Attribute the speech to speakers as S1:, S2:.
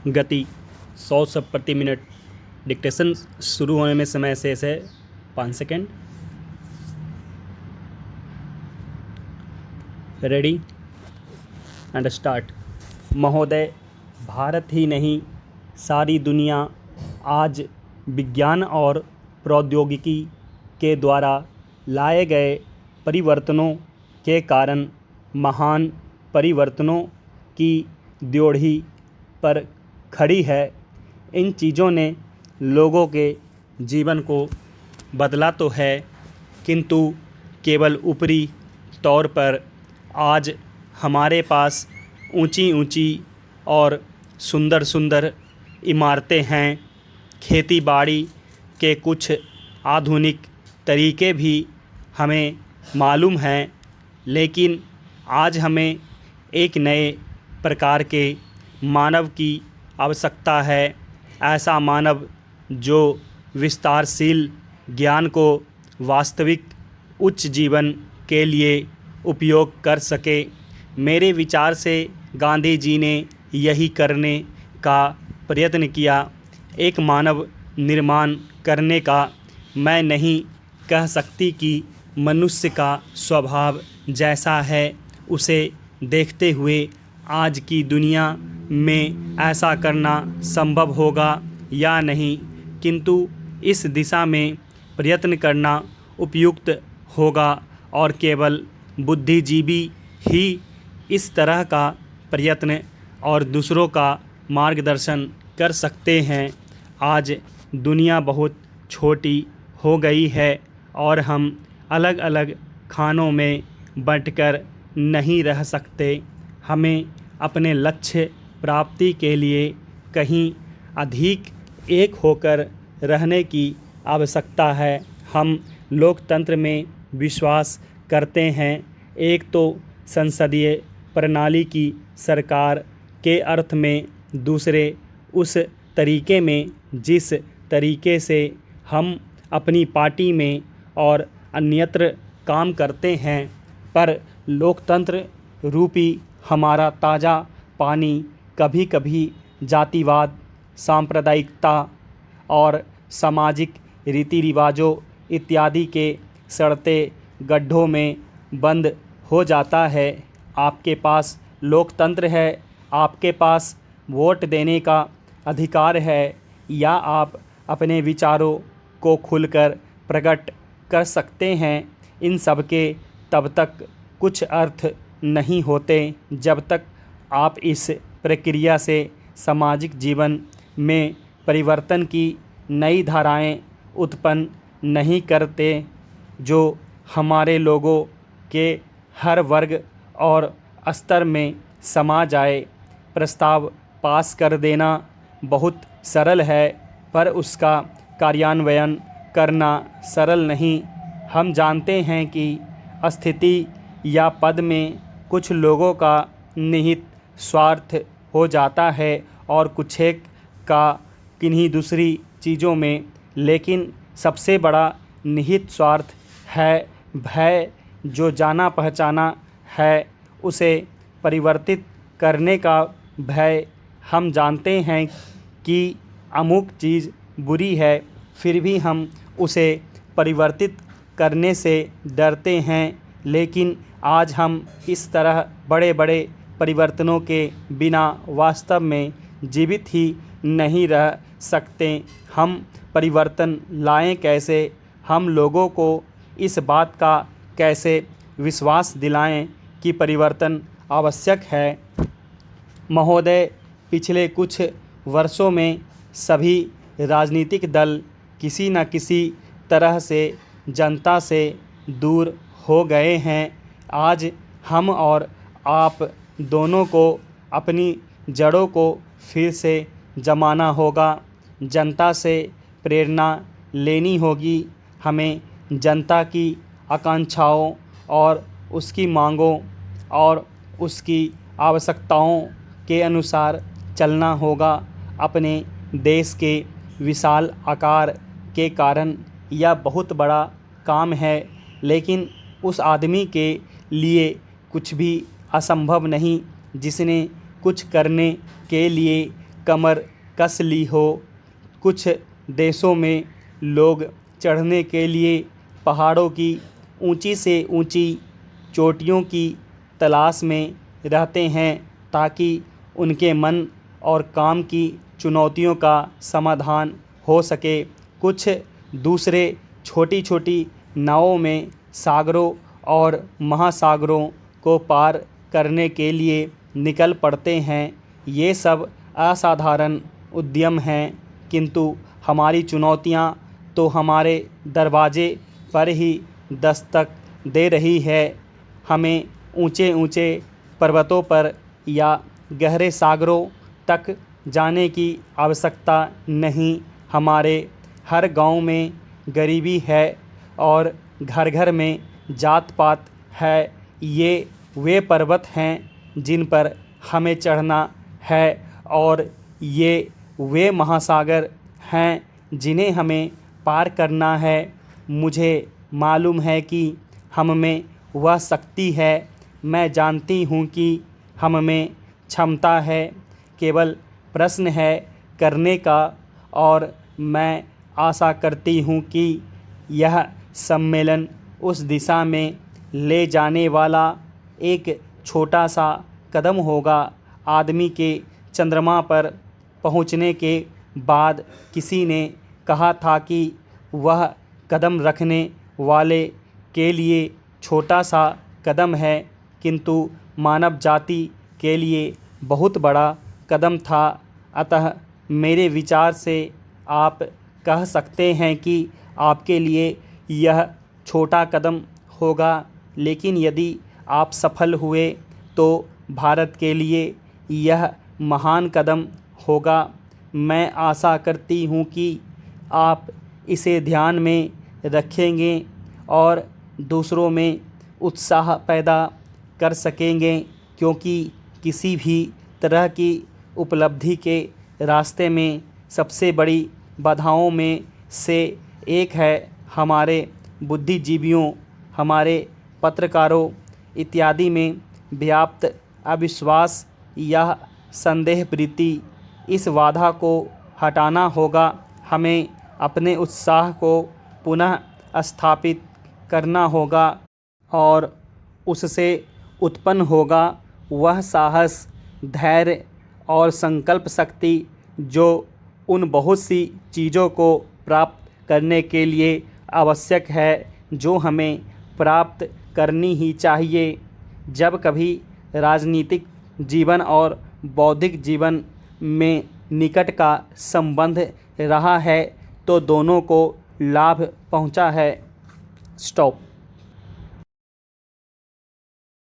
S1: गति 100 शब्द प्रति मिनट। डिक्टेशन शुरू होने में समय शेष है 5 सेकेंड। Ready and start. महोदय, भारत ही नहीं सारी दुनिया आज विज्ञान और प्रौद्योगिकी के द्वारा लाए गए परिवर्तनों के कारण महान परिवर्तनों की ड्योढ़ी पर खड़ी है। इन चीज़ों ने लोगों के जीवन को बदला तो है, किंतु केवल ऊपरी तौर पर। आज हमारे पास ऊंची ऊंची और सुंदर सुंदर इमारतें हैं। खेती बाड़ी के कुछ आधुनिक तरीके भी हमें मालूम हैं, लेकिन आज हमें एक नए प्रकार के मानव की आवश्यकता है। ऐसा मानव जो विस्तारशील ज्ञान को वास्तविक उच्च जीवन के लिए उपयोग कर सके। मेरे विचार से गांधी जी ने यही करने का प्रयत्न किया। एक मानव निर्माण करने का। मैं नहीं कह सकती कि मनुष्य का स्वभाव जैसा है उसे देखते हुए आज की दुनिया में ऐसा करना संभव होगा या नहीं, किंतु इस दिशा में प्रयत्न करना उपयुक्त होगा और केवल बुद्धिजीवी ही इस तरह का प्रयत्न और दूसरों का मार्गदर्शन कर सकते हैं। आज दुनिया बहुत छोटी हो गई है और हम अलग अलग खानों में बंटकर नहीं रह सकते। हमें अपने लक्ष्य प्राप्ति के लिए कहीं अधिक एक होकर रहने की आवश्यकता है। हम लोकतंत्र में विश्वास करते हैं। एक तो संसदीय प्रणाली की सरकार के अर्थ में, दूसरे उस तरीके में जिस तरीके से हम अपनी पार्टी में और अन्यत्र काम करते हैं। पर लोकतंत्र रूपी हमारा ताज़ा पानी कभी कभी जातिवाद, सांप्रदायिकता और सामाजिक रीति रिवाजों इत्यादि के सड़ते गड्ढों में बंद हो जाता है। आपके पास लोकतंत्र है, आपके पास वोट देने का अधिकार है, या आप अपने विचारों को खुलकर प्रकट कर सकते हैं। इन सब के तब तक कुछ अर्थ नहीं होते जब तक आप इस प्रक्रिया से सामाजिक जीवन में परिवर्तन की नई धाराएं उत्पन्न नहीं करते, जो हमारे लोगों के हर वर्ग और स्तर में समा जाए। प्रस्ताव पास कर देना बहुत सरल है, पर उसका कार्यान्वयन करना सरल नहीं। हम जानते हैं कि स्थिति या पद में कुछ लोगों का निहित स्वार्थ हो जाता है और कुछेक का किन्हीं दूसरी चीज़ों में, लेकिन सबसे बड़ा निहित स्वार्थ है भय। जो जाना पहचाना है उसे परिवर्तित करने का भय। हम जानते हैं कि अमुक चीज़ बुरी है, फिर भी हम उसे परिवर्तित करने से डरते हैं। लेकिन आज हम इस तरह बड़े बड़े परिवर्तनों के बिना वास्तव में जीवित ही नहीं रह सकते। हम परिवर्तन लाएं कैसे? हम लोगों को इस बात का कैसे विश्वास दिलाएं कि परिवर्तन आवश्यक है? महोदय, पिछले कुछ वर्षों में सभी राजनीतिक दल किसी न किसी तरह से जनता से दूर हो गए हैं। आज हम और आप दोनों को अपनी जड़ों को फिर से जमाना होगा। जनता से प्रेरणा लेनी होगी। हमें जनता की आकांक्षाओं और उसकी मांगों और उसकी आवश्यकताओं के अनुसार चलना होगा। अपने देश के विशाल आकार के कारण यह बहुत बड़ा काम है, लेकिन उस आदमी के लिए कुछ भी असंभव नहीं जिसने कुछ करने के लिए कमर कस ली हो। कुछ देशों में लोग चढ़ने के लिए पहाड़ों की ऊंची से ऊंची चोटियों की तलाश में रहते हैं ताकि उनके मन और काम की चुनौतियों का समाधान हो सके। कुछ दूसरे छोटी छोटी नावों में सागरों और महासागरों को पार करने के लिए निकल पड़ते हैं। ये सब असाधारण उद्यम हैं, किंतु हमारी चुनौतियाँ तो हमारे दरवाजे पर ही दस्तक दे रही है। हमें ऊंचे ऊंचे पर्वतों पर या गहरे सागरों तक जाने की आवश्यकता नहीं। हमारे हर गांव में गरीबी है और घर घर में जात पात है। ये वे पर्वत हैं जिन पर हमें चढ़ना है और ये वे महासागर हैं जिन्हें हमें पार करना है। मुझे मालूम है कि हम में वह शक्ति है। मैं जानती हूँ कि हम में क्षमता है। केवल प्रश्न है करने का, और मैं आशा करती हूँ कि यह सम्मेलन उस दिशा में ले जाने वाला एक छोटा सा कदम होगा। आदमी के चंद्रमा पर पहुँचने के बाद किसी ने कहा था कि वह कदम रखने वाले के लिए छोटा सा कदम है, किंतु मानव जाति के लिए बहुत बड़ा कदम था। अतः मेरे विचार से आप कह सकते हैं कि आपके लिए यह छोटा कदम होगा, लेकिन यदि आप सफल हुए तो भारत के लिए यह महान कदम होगा। मैं आशा करती हूँ कि आप इसे ध्यान में रखेंगे और दूसरों में उत्साह पैदा कर सकेंगे, क्योंकि किसी भी तरह की उपलब्धि के रास्ते में सबसे बड़ी बाधाओं में से एक है हमारे बुद्धिजीवियों, हमारे पत्रकारों इत्यादि में व्याप्त अविश्वास या संदेह वृत्ति। इस बाधा को हटाना होगा। हमें अपने उत्साह को पुनः स्थापित करना होगा और उससे उत्पन्न होगा वह साहस, धैर्य और संकल्प शक्ति जो उन बहुत सी चीज़ों को प्राप्त करने के लिए आवश्यक है, जो हमें प्राप्त करनी ही चाहिए। जब कभी राजनीतिक जीवन और बौद्धिक जीवन में निकट का संबंध रहा है तो दोनों को लाभ पहुंचा है। स्टॉप।